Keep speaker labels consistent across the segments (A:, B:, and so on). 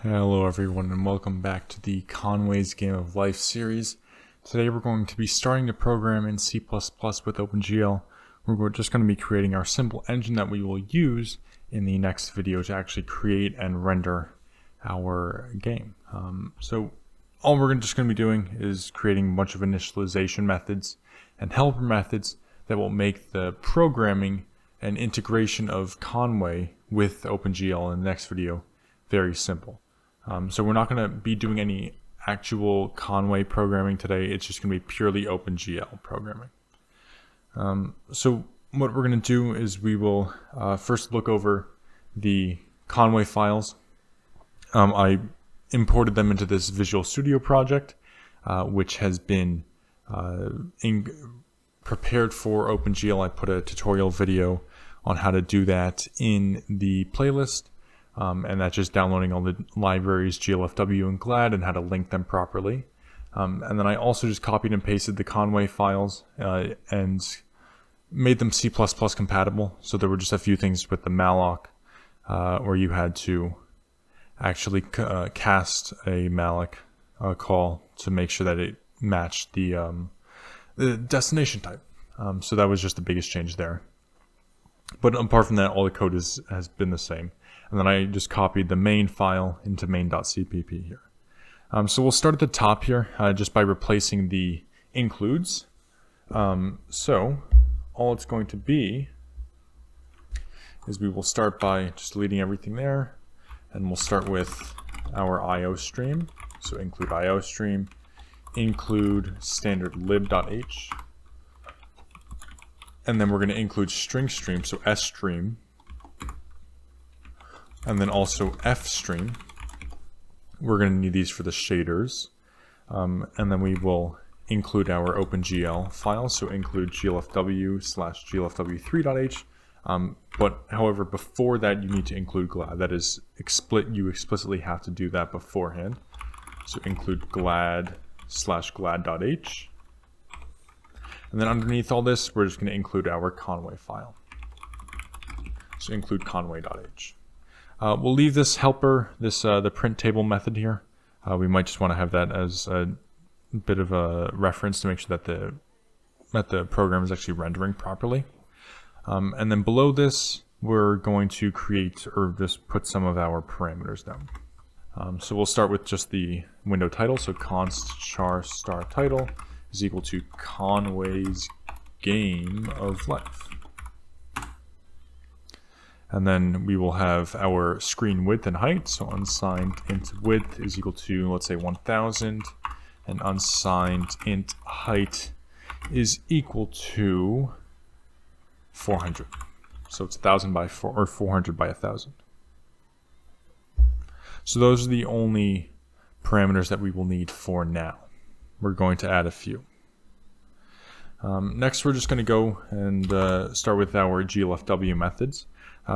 A: Hello everyone and welcome back to the Conway's Game of Life series. Today we're going to be starting to program in C++ with OpenGL. We're just going to be creating our simple engine that we will use in the next video to actually create and render our game. So all we're just going to be doing is creating a bunch of initialization methods and helper methods that will make the programming and integration of Conway with OpenGL in the next video very simple. So we're not going to be doing any actual Conway programming today. It's just going to be purely OpenGL programming. So what we're going to do is we will first look over the Conway files. I imported them into this Visual Studio project, which has been prepared for OpenGL. I put a tutorial video on how to do that in the playlist. And that's just downloading all the libraries, GLFW and GLAD, and how to link them properly. And then I also just copied and pasted the Conway files and made them C++ compatible. So there were just a few things with the malloc where you had to actually cast a malloc call to make sure that it matched the destination type. So that was just the biggest change there. But apart from that, all the code has been the same. And then I just copied the main file into main.cpp here. So we'll start at the top here just by replacing the includes. So all it's going to be is we will start by just deleting everything there. And we'll start with our IO stream. So include IO stream, include standard lib.h. And then we're going to include string stream, so stream. And then also fstream. We're going to need these for the shaders. And then we will include our OpenGL file, so include glfw/glfw3.h. But however, before that, you need to include GLAD. That is, you explicitly have to do that beforehand. So include glad/glad.h. And then underneath all this, we're just going to include our Conway file. So include conway.h. We'll leave this helper, the print table method here. We might just want to have that as a bit of a reference to make sure that the program is actually rendering properly. And then below this, we're going to create or just put some of our parameters down. So we'll start with just the window title. So const char star title is equal to Conway's Game of Life. And then we will have our screen width and height. So unsigned int width is equal to, let's say, 1000. And unsigned int height is equal to 400. So it's 1000 by 4 or 400 by 1000. So those are the only parameters that we will need for now. We're going to add a few. Next, we're just going to go and start with our glfw methods.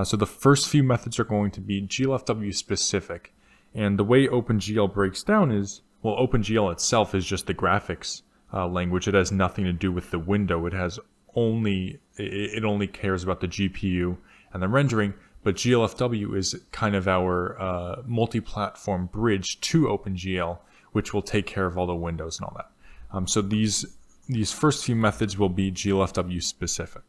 A: So the first few methods are going to be glfw specific. And the way OpenGL breaks down is, well, OpenGL itself is just the graphics language. It has nothing to do with the window. It only cares about the GPU and the rendering. But glfw is kind of our multi-platform bridge to OpenGL, which will take care of all the windows and all that. So these first few methods will be glfw specific.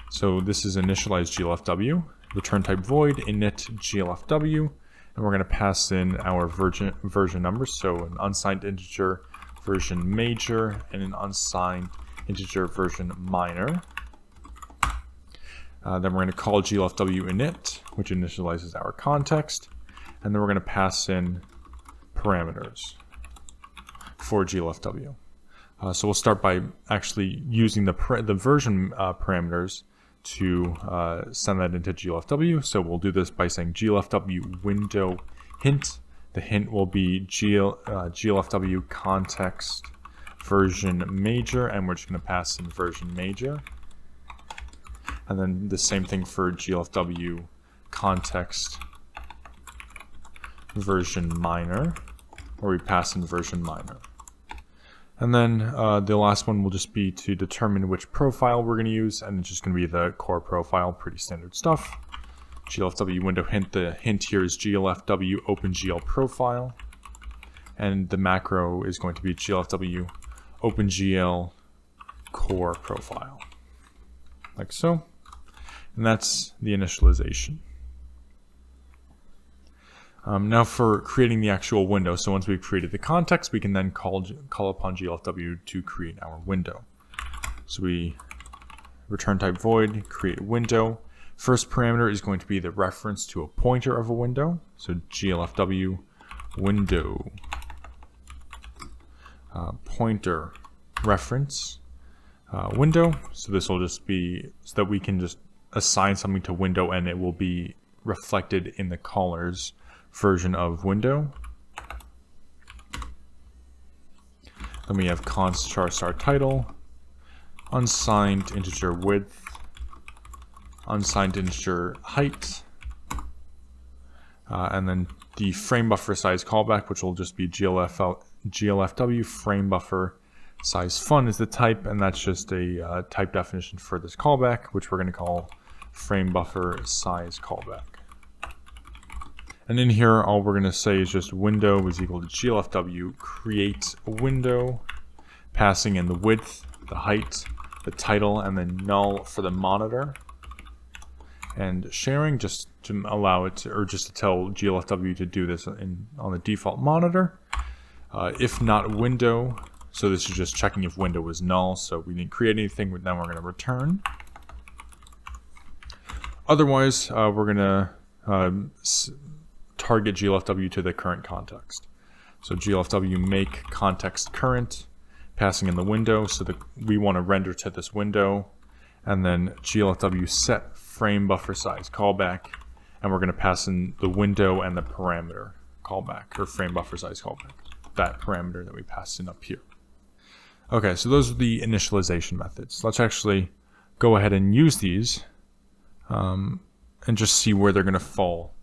A: So this is initialize glfw, return type void init glfw, and we're going to pass in our version numbers. So an unsigned integer version major and an unsigned integer version minor. Then we're going to call glfw init, which initializes our context, and then we're going to pass in parameters for glfw. So we'll start by actually using the version parameters to send that into glfw. So we'll do this by saying glfw window hint. The hint will be glfw context version major, and we're just going to pass in version major. And then the same thing for glfw context version minor, where we pass in version minor. And then the last one will just be to determine which profile we're going to use, and it's just going to be the core profile, pretty standard stuff. GLFW window hint. The hint here is GLFW OpenGL profile. And the macro is going to be GLFW OpenGL core profile. Like so. And that's the initialization. Now for creating the actual window. So once we've created the context, we can then call upon GLFW to create our window. So we return type void, create window. First parameter is going to be the reference to a pointer of a window. So GLFW window pointer reference window. So this will just be so that we can just assign something to window and it will be reflected in the caller's version of window. Then we have const char star title, unsigned integer width, unsigned integer height, and then the frame buffer size callback, which will just be GLFW frame buffer size fun is the type, and that's just a type definition for this callback, which we're going to call frame buffer size callback. And in here, all we're going to say is just window is equal to GLFW create window, passing in the width, the height, the title, and then null for the monitor. And sharing just to allow it to, or just to tell GLFW to do this on the default monitor. If not window, so this is just checking if window is null, so we didn't create anything, but then we're going to return. Otherwise, we're going to target GLFW to the current context. So GLFW make context current, passing in the window, so that we want to render to this window, and then GLFW set frame buffer size callback, and we're going to pass in the window and the parameter callback, or frame buffer size callback, that parameter that we passed in up here. Okay, so those are the initialization methods. Let's actually go ahead and use these and just see where they're going to fall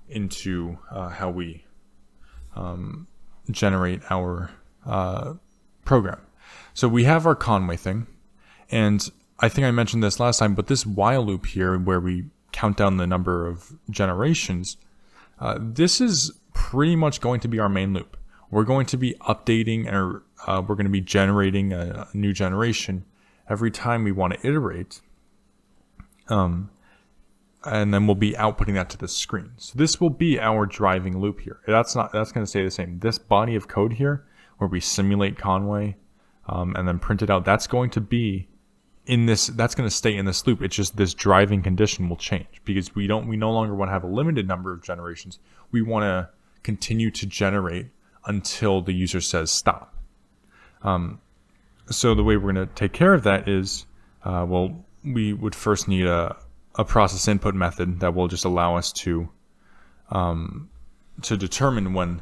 A: into how we generate our program. So we have our Conway thing, and I think I mentioned this last time, but this while loop here where we count down the number of generations, this is pretty much going to be our main loop. We're going to be updating, or we're going to be generating a new generation every time we want to iterate. And then we'll be outputting that to the screen. So this will be our driving loop here. That's going to stay the same. This body of code here, where we simulate Conway and then print it out, that's going to be in this. That's going to stay in this loop. It's just this driving condition will change because we no longer want to have a limited number of generations. We want to continue to generate until the user says stop. So the way we're going to take care of that is, well, we would first need a process input method that will just allow us to determine when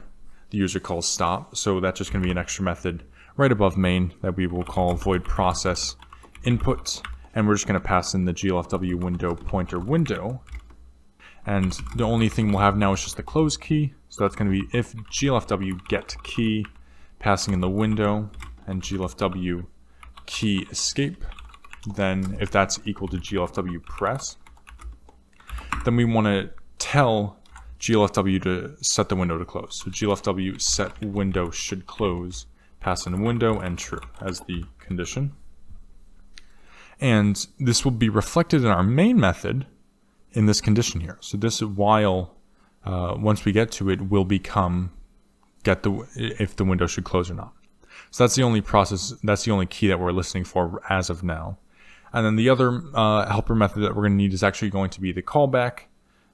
A: the user calls stop. So that's just going to be an extra method right above main that we will call void process input, and we're just going to pass in the GLFW window pointer window. And the only thing we'll have now is just the close key. So that's going to be if GLFW get key, passing in the window, and GLFW key escape. Then if that's equal to GLFW press, then we want to tell GLFW to set the window to close. So GLFW set window should close, pass in window and true as the condition. And this will be reflected in our main method in this condition here. So this while, once we get to it, will become if the window should close or not. So that's the only process, that's the only key that we're listening for as of now. And then the other helper method that we're going to need is actually going to be the callback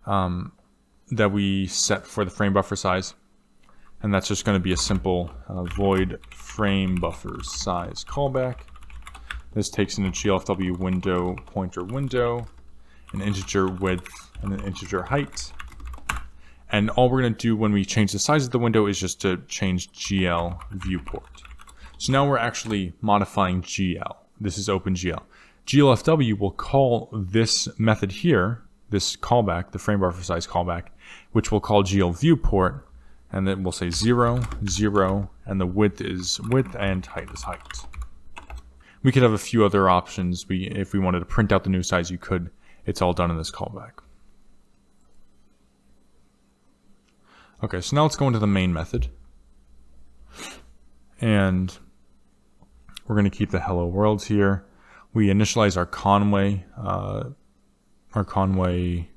A: that we set for the frame buffer size. And that's just going to be a simple void frame buffer size callback. This takes in a GLFW window pointer window, an integer width, and an integer height. And all we're going to do when we change the size of the window is just to change GL viewport. So now we're actually modifying GL. This is OpenGL. GLFW will call this method here, this callback, the frame buffer size callback, which we'll call GL viewport, and then we'll say 0, 0, and the width is width and height is height. We could have a few other options. If we wanted to print out the new size, you could. It's all done in this callback. Okay, so now let's go into the main method. And we're going to keep the hello world here. We initialize our Conway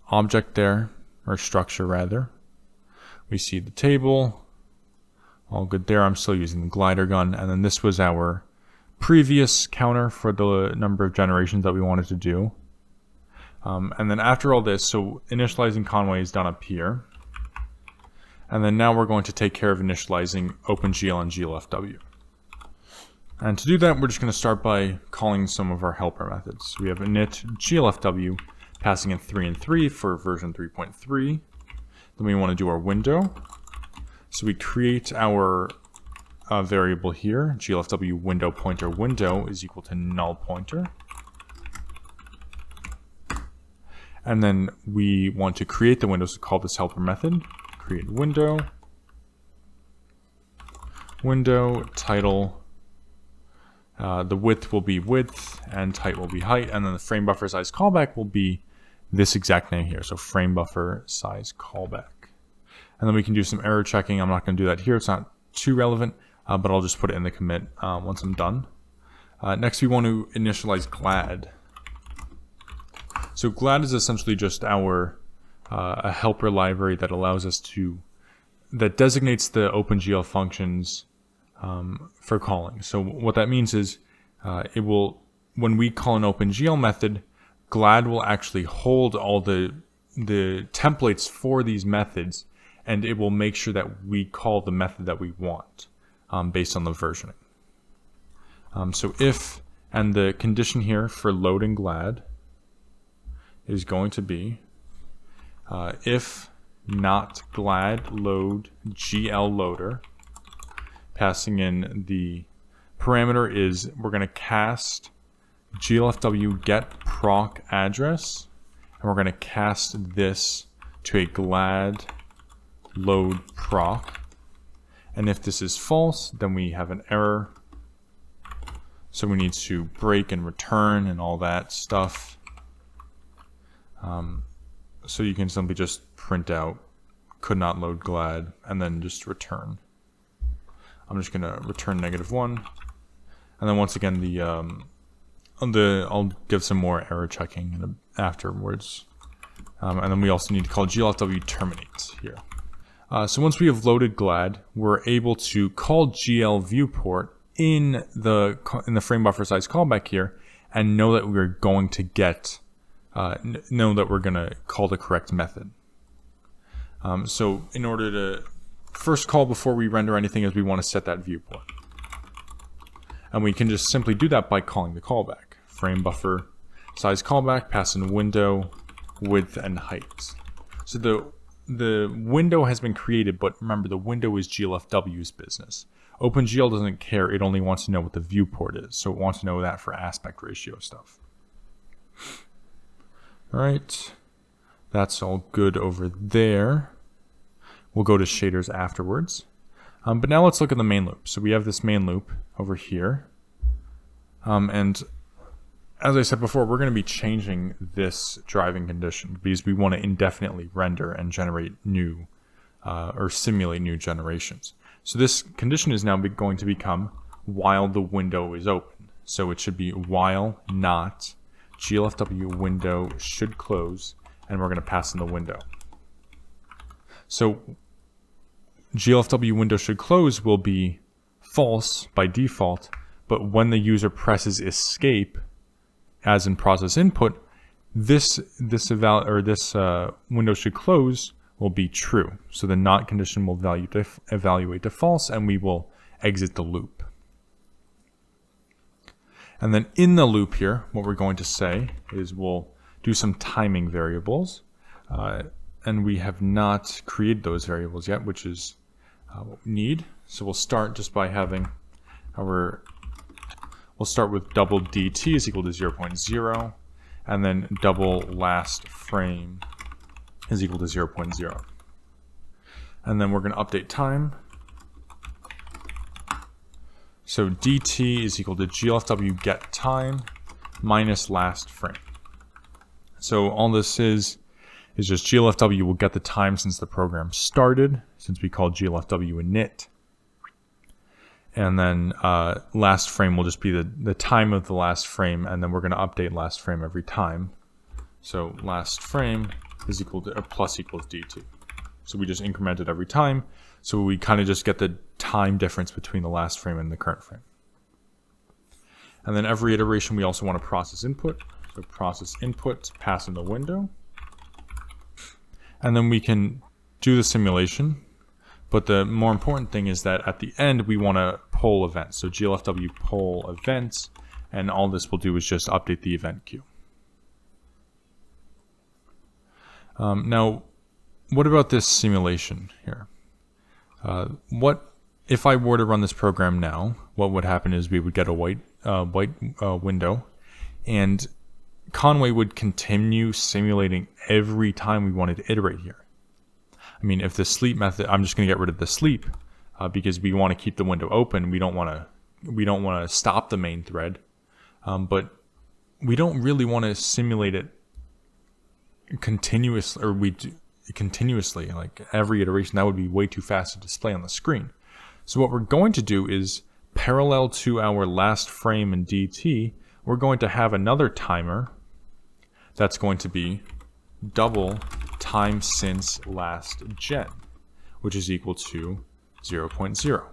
A: object there, or structure rather. We see the table, all good there. I'm still using the glider gun, and then this was our previous counter for the number of generations that we wanted to do. And then after all this, so initializing Conway is done up here. And then now we're going to take care of initializing OpenGL and GLFW. And to do that, we're just going to start by calling some of our helper methods. We have init GLFW, passing in 3 and 3 for version 3.3. Then we want to do our window. So we create our variable here, GLFW window pointer window is equal to null pointer. And then we want to create the window, so call this helper method. Create window title. The width will be width and height will be height, and then the frame buffer size callback will be this exact name here, so frame buffer size callback. And then we can do some error checking. I'm not going to do that here, it's not too relevant, but I'll just put it in the commit once I'm done. Next we want to initialize glad. So glad is essentially just our a helper library that allows us to, that designates the OpenGL functions for calling. So what that means is it will, when we call an OpenGL method, glad will actually hold all the templates for these methods, and it will make sure that we call the method that we want based on the versioning. So if, and the condition here for loading glad is going to be if not glad load GL loader, passing in the parameter is we're going to cast glfw get proc address, and we're going to cast this to a glad load proc. And if this is false, then we have an error. So we need to break and return and all that stuff. So you can simply just print out could not load glad and then just return. I'm just going to return -1. And then once again, I'll give some more error checking afterwards. And then we also need to call glfw terminate here. So once we have loaded glad, we're able to call GL viewport in the frame buffer size callback here, and know that we're going to get know that we're going to call the correct method. So in order to first call before we render anything is we want to set that viewport. And we can just simply do that by calling the callback. Frame buffer size callback, pass in window, width, and height. So the window has been created, but remember the window is GLFW's business. OpenGL doesn't care, it only wants to know what the viewport is. So it wants to know that for aspect ratio stuff. Alright, that's all good over there. We'll go to shaders afterwards. But now let's look at the main loop. So we have this main loop over here. And as I said before, we're going to be changing this driving condition because we want to indefinitely render and generate new, or simulate new generations. So this condition is now going to become while the window is open. So it should be while not glfw window should close, and we're going to pass in the window. So glfw window should close will be false by default, but when the user presses escape, as in process input, this window should close will be true. So the not condition will evaluate to false, and we will exit the loop. And then in the loop here, what we're going to say is we'll do some timing variables. And we have not created those variables yet, which is what we need. So we'll start just by having we'll start with double dt is equal to 0.0, and then double last frame is equal to 0.0. And then we're going to update time. So dt is equal to glfw get time minus last frame. So all this is is just GLFW will get the time since the program started, since we called GLFW init. And then last frame will just be the time of the last frame, and then we're going to update last frame every time. So last frame is equal to, or plus equals dt. So we just increment it every time. So we kind of just get the time difference between the last frame and the current frame. And then every iteration we also want to process input. So process input, pass in the window. And then we can do the simulation. But the more important thing is that at the end we want to poll events. So GLFW poll events, and all this will do is just update the event queue. Now, what about this simulation here? What if I were to run this program now? What would happen is we would get a white window, and Conway would continue simulating every time we wanted to iterate here. I mean, if the sleep method, I'm just going to get rid of the sleep because we want to keep the window open. We don't want to stop the main thread, but we don't really want to simulate it continuously, or continuously, like every iteration. That would be way too fast to display on the screen. So what we're going to do is, parallel to our last frame in DT, we're going to have another timer that's going to be double time since last gen, which is equal to 0.0.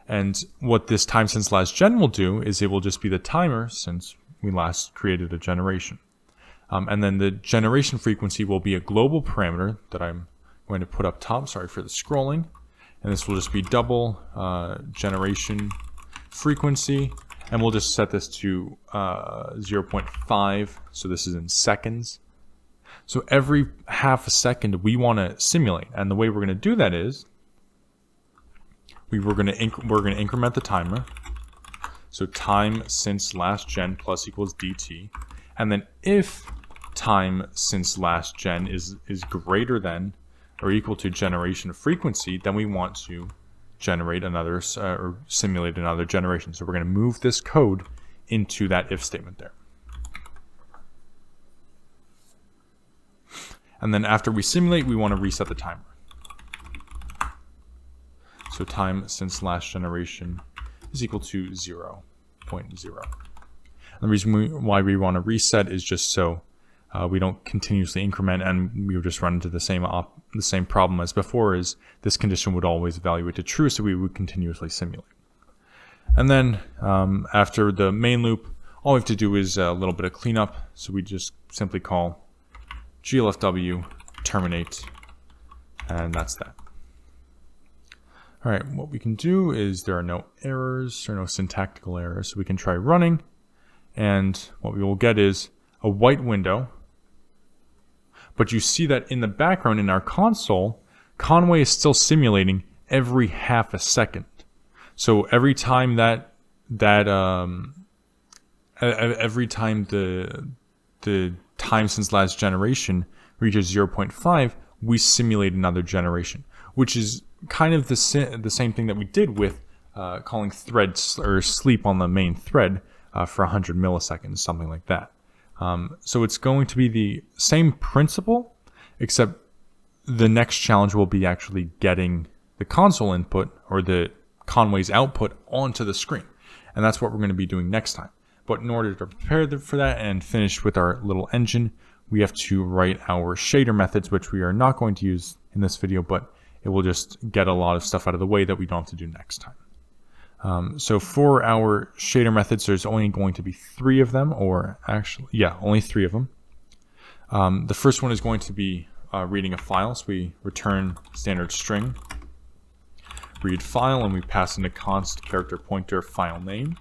A: And what this time since last gen will do is it will just be the timer since we last created a generation. And then the generation frequency will be a global parameter that I'm going to put up top. Sorry for the scrolling. And this will just be double generation frequency. And we'll just set this to 0.5. So this is in seconds. So every half a second we want to simulate. And the way we're going to do that is we're going to increment the timer. So time since last gen plus equals dt. And then if time since last gen is greater than or equal to generation frequency, then we want to generate another or simulate another generation. So we're going to move this code into that if statement there. And then after we simulate, we want to reset the timer. So time since last generation is equal to 0.0. The reason why we want to reset is just so we don't continuously increment, and we would just run into the same problem as before, is this condition would always evaluate to true, so we would continuously simulate. And then after the main loop, all we have to do is a little bit of cleanup. So we just simply call glfw terminate, and that's that. All right, what we can do is there are no errors or no syntactical errors, so we can try running, and what we will get is a white window. But you see that in the background in our console, Conway is still simulating every half a second. So every time every time the time since last generation reaches 0.5, we simulate another generation, which is kind of the same thing that we did with calling threads or sleep on the main thread for 100 milliseconds, something like that. So it's going to be the same principle, except the next challenge will be actually getting the console input or the Conway's output onto the screen. And that's what we're going to be doing next time. But in order to prepare for that and finish with our little engine, we have to write our shader methods, which we are not going to use in this video, but it will just get a lot of stuff out of the way that we don't have to do next time. So for our shader methods, there's only going to be 3 of them, or actually, yeah, only 3 of them. The first one is going to be reading a file, so we return standard string, read file, and we pass in a const character pointer file name.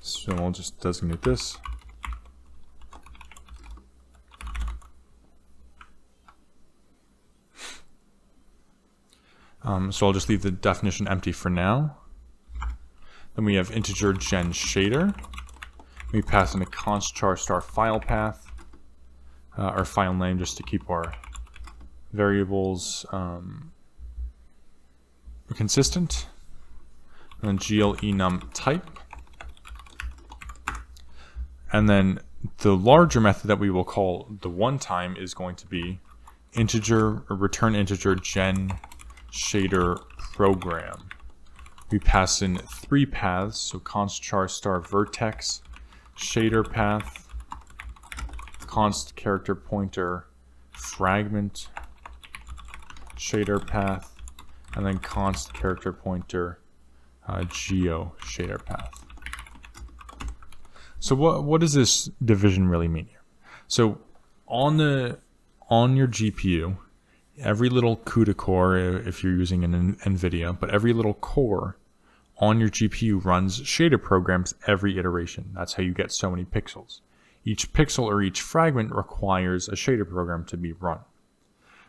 A: So I'll just designate this. So I'll just leave the definition empty for now. Then we have integer gen shader. We pass in a const char star file path, our file name, just to keep our variables consistent. And then glenum type. And then the larger method that we will call the one time is going to be integer or return integer gen shader program. We pass in 3 paths, so const char star vertex shader path, const character pointer fragment shader path, and then const character pointer geo shader path. So what does this division really mean here? So on your GPU, every little CUDA core, if you're using an NVIDIA, but every little core on your GPU runs shader programs every iteration. That's how you get so many pixels. Each pixel or each fragment requires a shader program to be run.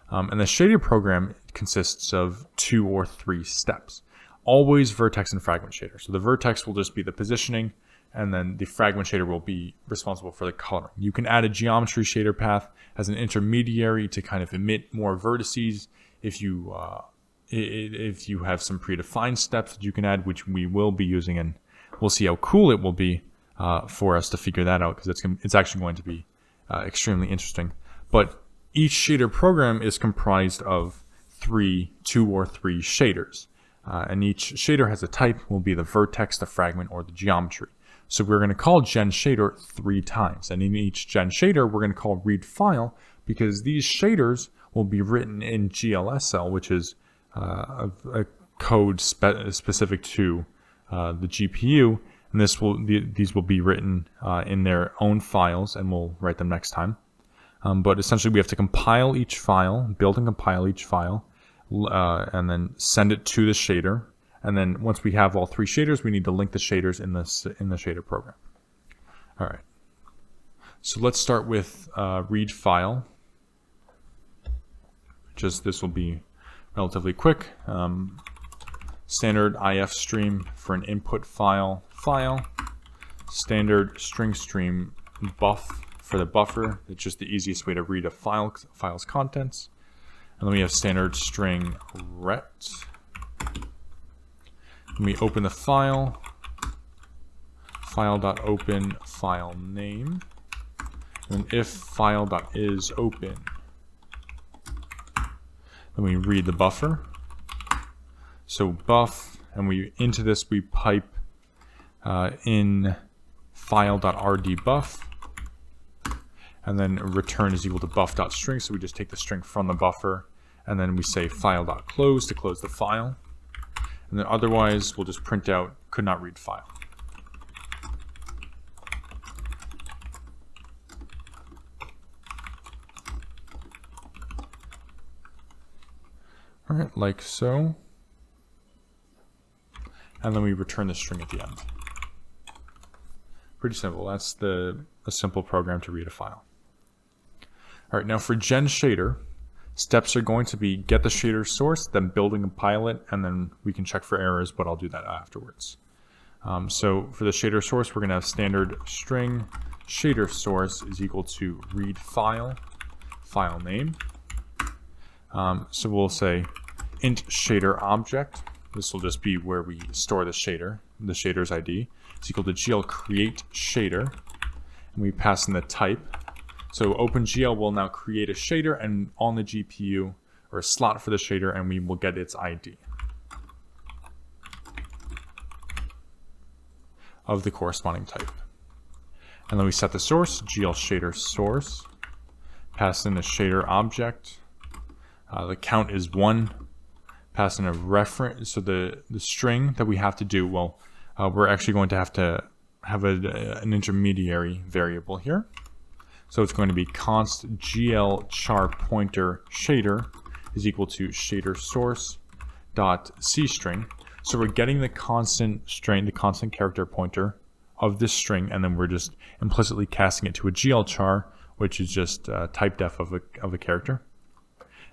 A: And the shader program consists of 2 or 3 steps. Always vertex and fragment shader. So the vertex will just be the positioning, and then the fragment shader will be responsible for the coloring. You can add a geometry shader path as an intermediary to kind of emit more vertices if you have some predefined steps that you can add, which we will be using, and we'll see how cool it will be for us to figure that out, because it's actually going to be extremely interesting. But each shader program is comprised of 2 or 3 shaders, and each shader has a type, will be the vertex, the fragment, or the geometry. So we're going to call gen shader 3 times, and in each gen shader we're going to call read file, because these shaders will be written in GLSL, which is a code specific to the GPU, and these will be written in their own files, and we'll write them next time. But essentially we have to compile each file, build and compile each file, and then send it to the shader. And then once we have all 3 shaders, we need to link the shaders in the shader program. All right. So let's start with read file. This will be relatively quick. Standard IF stream for an input file. Standard string stream buff for the buffer. It's just the easiest way to read a file's contents. And then we have standard string ret. When we open the file, file.open file name, and if file.isOpen, then we read the buffer. So buff, and into this we pipe in file.rdbuff, and then return is equal to buff.string, so we just take the string from the buffer, and then we say file.close to close the file. And then otherwise, we'll just print out could not read file. All right, like so. And then we return the string at the end. Pretty simple. That's a simple program to read a file. All right, now for gen shader, steps are going to be get the shader source, then build and compile it, and then we can check for errors, but I'll do that afterwards. So for the shader source, we're going to have standard string shader source is equal to read file, file name. So we'll say int shader object. This will just be where we store the shader's ID. It's equal to gl create shader, and we pass in the type. So OpenGL will now create a shader and on the GPU, or a slot for the shader, and we will get its ID of the corresponding type. And then we set the source, gl shader source, pass in the shader object. The count is 1. Pass in a reference. So the string that we have to do, well, we're actually going to have an intermediary variable here. So it's going to be const gl char pointer shader is equal to shader source dot cstring. So we're getting the constant string, the constant character pointer of this string, and then we're just implicitly casting it to a gl char, which is just type def of a character.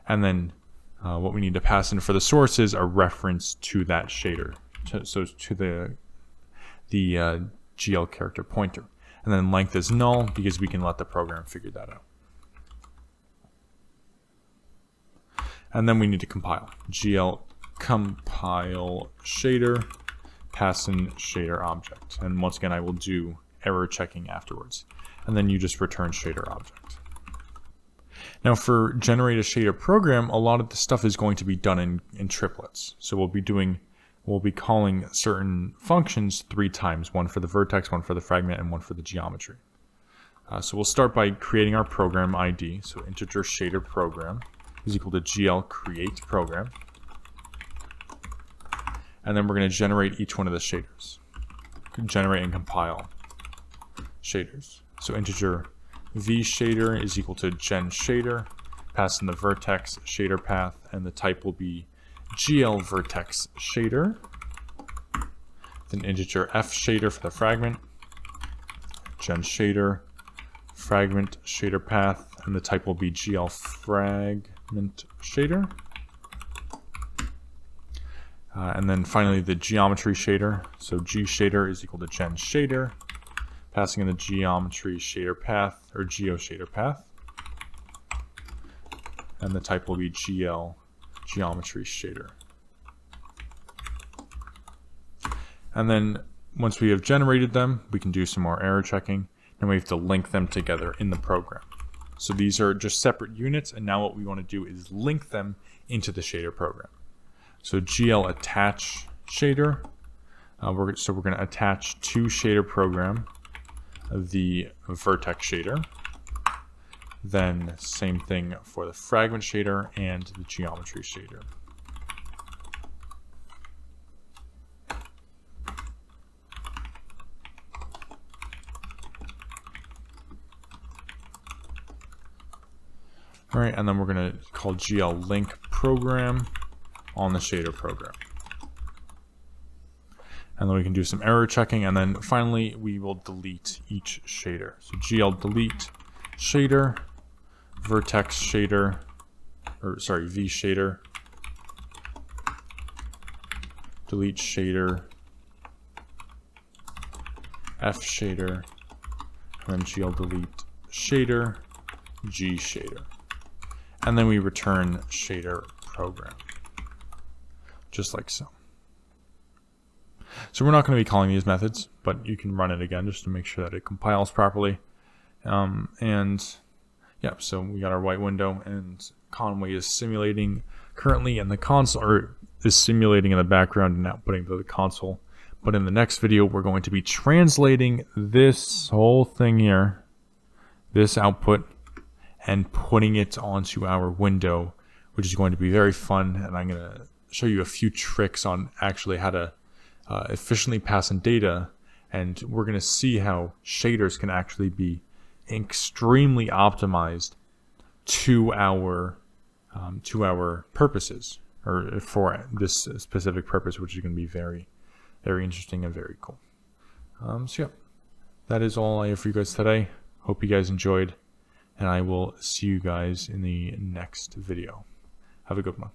A: And then what we need to pass in for the source is a reference to that shader, so to the gl character pointer. And then length is null because we can let the program figure that out. And then we need to compile. GL compile shader, pass in shader object. And once again, I will do error checking afterwards. and then you just return shader object. Now for generate a shader program, a lot of the stuff is going to be done in triplets. So we'll be calling certain functions 3 times, one for the vertex, one for the fragment, and one for the geometry. So we'll start by creating our program ID. So integer shader program is equal to GL create program. And then we're going to generate each one of the shaders. Generate and compile shaders. So integer v shader is equal to gen shader, pass in the vertex shader path, and the type will be GL vertex shader. Then integer f shader for the fragment, gen shader, fragment shader path, and the type will be GL fragment shader. And then finally the geometry shader. So g shader is equal to gen shader, passing in the geometry shader path, or geo shader path. And the type will be GL geometry shader. And then once we have generated them, we can do some more error checking, and we have to link them together in the program. So these are just separate units, and now what we want to do is link them into the shader program. So GL attach shader, we're going to attach to shader program the vertex shader. Then same thing for the fragment shader and the geometry shader. All right, and then we're going to call GL link program on the shader program. And then we can do some error checking, and then finally we will delete each shader. So GL delete shader, vertex shader, or sorry, v shader, delete shader, f shader, and then GL delete shader, g shader. And then we return shader program, just like so. So we're not going to be calling these methods, but you can run it again just to make sure that it compiles properly. And yeah, so we got our white window, and Conway is simulating currently in the console, or is simulating in the background and outputting to the console. But in the next video, we're going to be translating this whole thing here, this output, and putting it onto our window, which is going to be very fun. And I'm going to show you a few tricks on actually how to efficiently pass in data, and we're going to see how shaders can actually be extremely optimized to our purposes, or for this specific purpose, which is going to be very, very interesting and very cool. So yeah, that is all I have for you guys today. Hope you guys enjoyed, and I will see you guys in the next video. Have a good one.